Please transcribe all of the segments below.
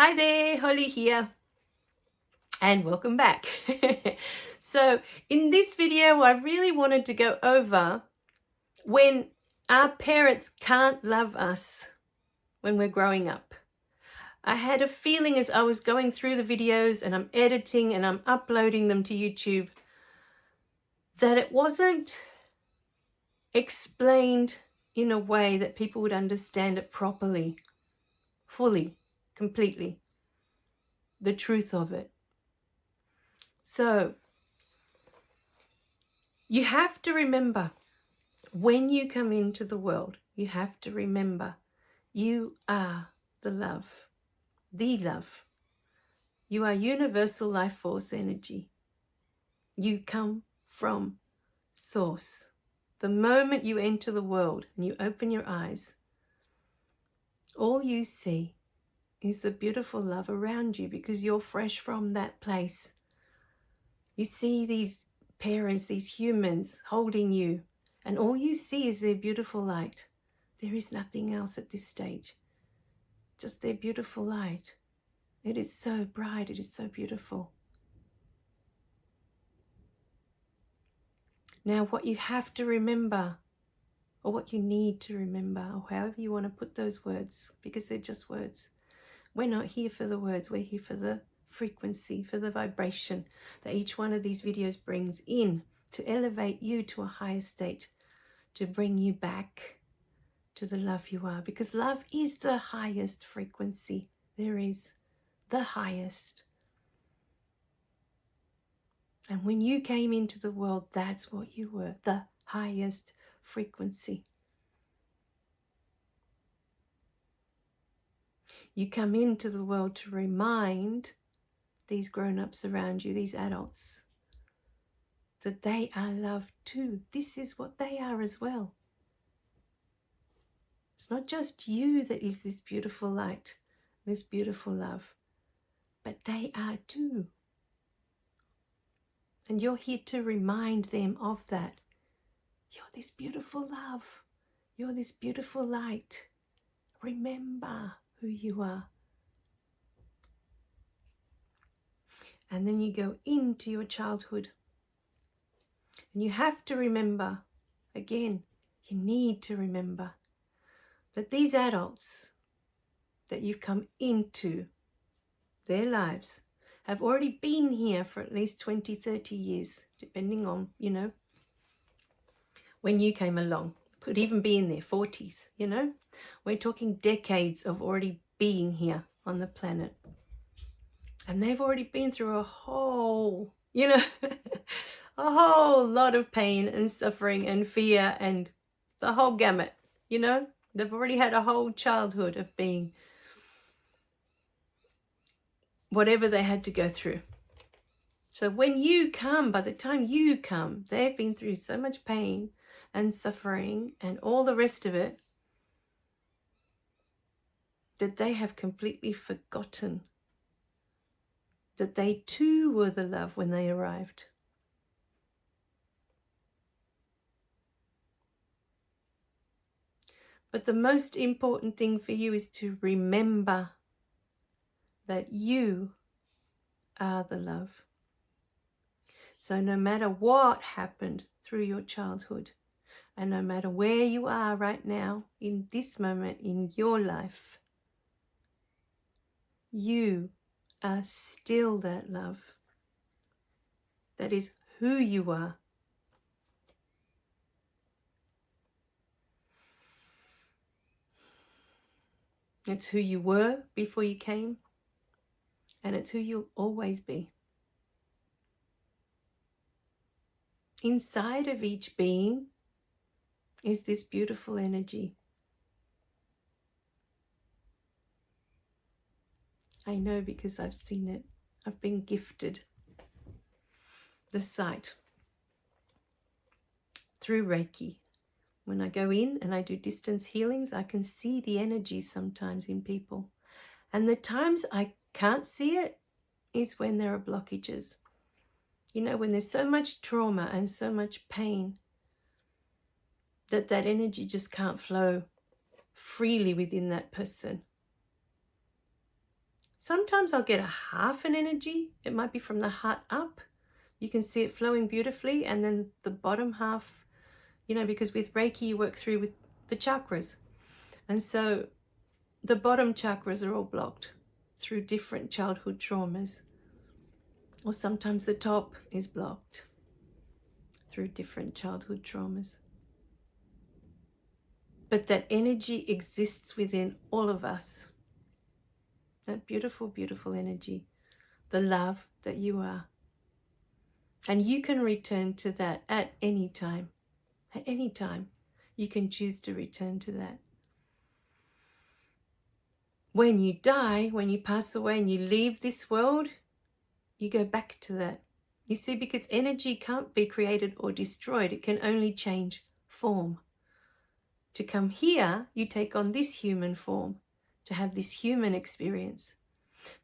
Hi there, Holly here, and welcome back. So in this video, I really wanted to go over when our parents can't love us when we're growing up. I had a feeling as I was going through the videos and I'm editing and I'm uploading them to YouTube that it wasn't explained in a way that people would understand it properly, fully, completely, the truth of it. So you have to remember, when you come into the world, you have to remember you are the love, the love. You are universal life force energy. You come from source. The moment you enter the world and you open your eyes, all you see is the beautiful love around you because you're fresh from that place. You see these parents, these humans holding you, and all you see is their beautiful light. There is nothing else at this stage, just their beautiful light. It is so bright, it is so beautiful. Now, what you have to remember, or what you need to remember, or however you want to put those words, because they're just words. We're not here for the words, we're here for the frequency, for the vibration that each one of these videos brings in to elevate you to a higher state, to bring you back to the love you are, because love is the highest frequency there is, the highest. And when you came into the world, that's what you were, the highest frequency. You come into the world to remind these grown-ups around you, these adults, that they are loved too. This is what they are as well. It's not just you that is this beautiful light, this beautiful love, but they are too. And you're here to remind them of that. You're this beautiful love. You're this beautiful light. Remember who you are. And then you go into your childhood. And you have to remember, again, you need to remember that these adults that you've come into their lives have already been here for at least 20, 30 years, depending on, when you came along. Could even be in their 40s, We're talking decades of already being here on the planet. And they've already been through a whole, a whole lot of pain and suffering and fear and the whole gamut, They've already had a whole childhood of being whatever they had to go through. So when you come, by the time you come, they've been through so much pain and suffering and all the rest of it that they have completely forgotten that they too were the love when they arrived. But the most important thing for you is to remember that you are the love. So no matter what happened through your childhood, and no matter where you are right now, in this moment in your life, you are still that love. That is who you are. It's who you were before you came, and it's who you'll always be. Inside of each being is this beautiful energy. I know because I've seen it. I've been gifted the sight through Reiki. When I go in and I do distance healings, I can see the energy sometimes in people. And the times I can't see it is when there are blockages. When there's so much trauma and so much pain that energy just can't flow freely within that person. Sometimes I'll get a half an energy. It might be from the heart up. You can see it flowing beautifully, and then the bottom half, because with Reiki you work through with the chakras. And so the bottom chakras are all blocked through different childhood traumas. Or sometimes the top is blocked through different childhood traumas. But that energy exists within all of us. That beautiful, beautiful energy. The love that you are. And you can return to that at any time. At any time, you can choose to return to that. When you die, when you pass away and you leave this world, you go back to that. You see, because energy can't be created or destroyed. It can only change form. To come here, you take on this human form, to have this human experience.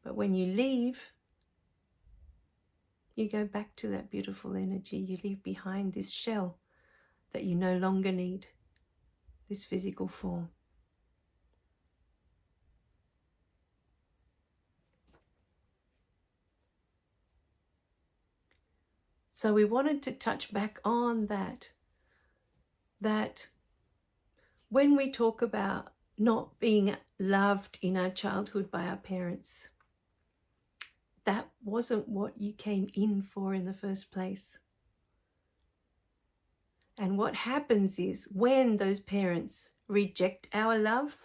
But when you leave, you go back to that beautiful energy. You leave behind this shell that you no longer need, this physical form. So we wanted to touch back on that when we talk about not being loved in our childhood by our parents, that wasn't what you came in for in the first place. And what happens is when those parents reject our love,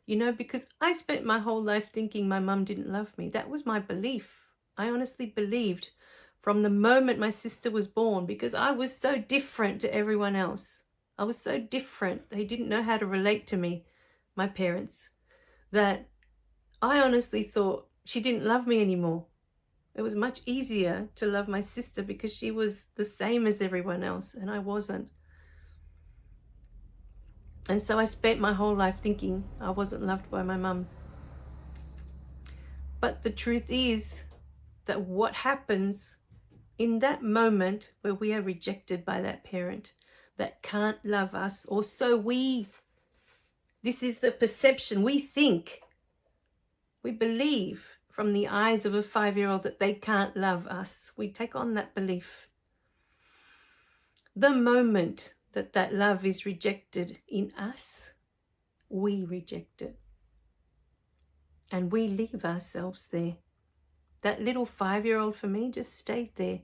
because I spent my whole life thinking my mum didn't love me. That was my belief. I honestly believed from the moment my sister was born, because I was so different to everyone else. I was so different. They didn't know how to relate to me, my parents, that I honestly thought she didn't love me anymore. It was much easier to love my sister because she was the same as everyone else and I wasn't. And so I spent my whole life thinking I wasn't loved by my mum. But the truth is that what happens in that moment where we are rejected by that parent that can't love us, or so this is the perception, we think, we believe from the eyes of a 5-year-old that they can't love us. We take on that belief. The moment that that love is rejected in us, we reject it. And we leave ourselves there. That little 5-year-old for me just stayed there.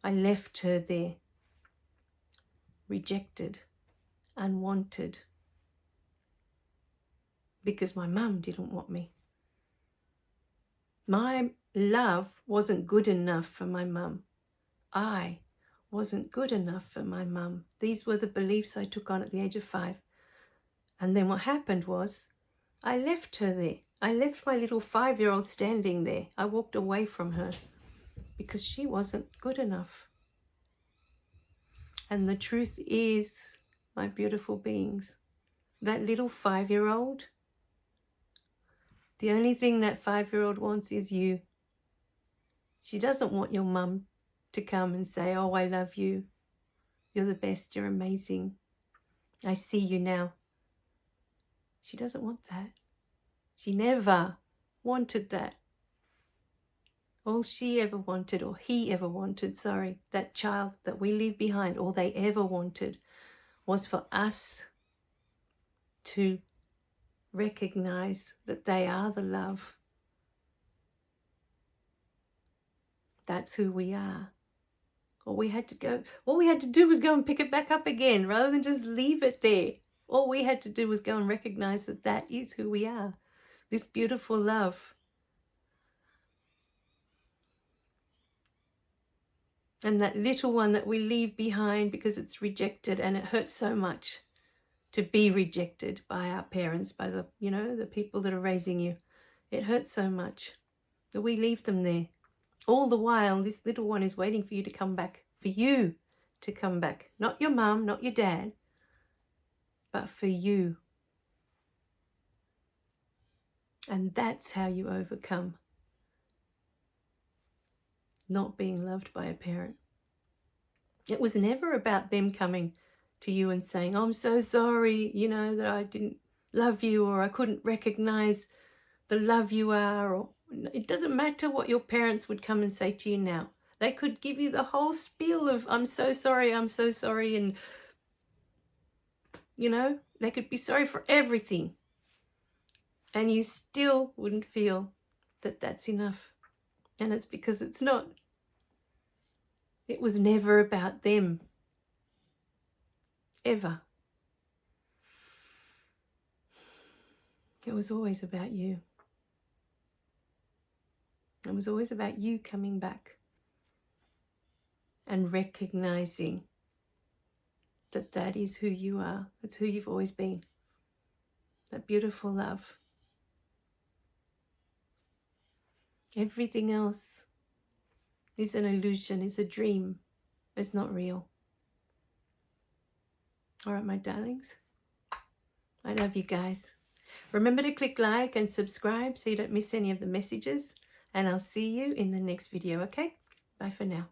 I left her there, rejected, unwanted, because my mum didn't want me. My love wasn't good enough for my mum. I wasn't good enough for my mum. These were the beliefs I took on at the age of 5. And then what happened was I left her there. I left my little 5-year-old standing there. I walked away from her because she wasn't good enough. And the truth is, my beautiful beings, that little 5-year-old, the only thing that 5-year-old wants is you. She doesn't want your mum to come and say, oh, I love you. You're the best. You're amazing. I see you now. She doesn't want that. She never wanted that. All she ever wanted, or he ever wanted, that child that we leave behind, all they ever wanted was for us to recognize that they are the love. That's who we are. All we had to do was go and pick it back up again, rather than just leave it there. All we had to do was go and recognize that that is who we are. This beautiful love. And that little one that we leave behind because it's rejected, and it hurts so much to be rejected by our parents, by the people that are raising you. It hurts so much that we leave them there. All the while, this little one is waiting for you to come back, for you to come back. Not your mum, not your dad, but for you. And that's how you overcome not being loved by a parent. It was never about them coming to you and saying, oh, I'm so sorry, that I didn't love you, or I couldn't recognize the love you are, or it doesn't matter what your parents would come and say to you now. They could give you the whole spiel of, I'm so sorry, and, you know, they could be sorry for everything. And you still wouldn't feel that that's enough. And it's because it's not. It was never about them. Ever. It was always about you. It was always about you coming back and recognizing that that is who you are. It's who you've always been. That beautiful love. Everything else is an illusion, is a dream. It's not real. All right, my darlings. I love you guys. Remember to click like and subscribe so you don't miss any of the messages. And I'll see you in the next video, okay? Bye for now.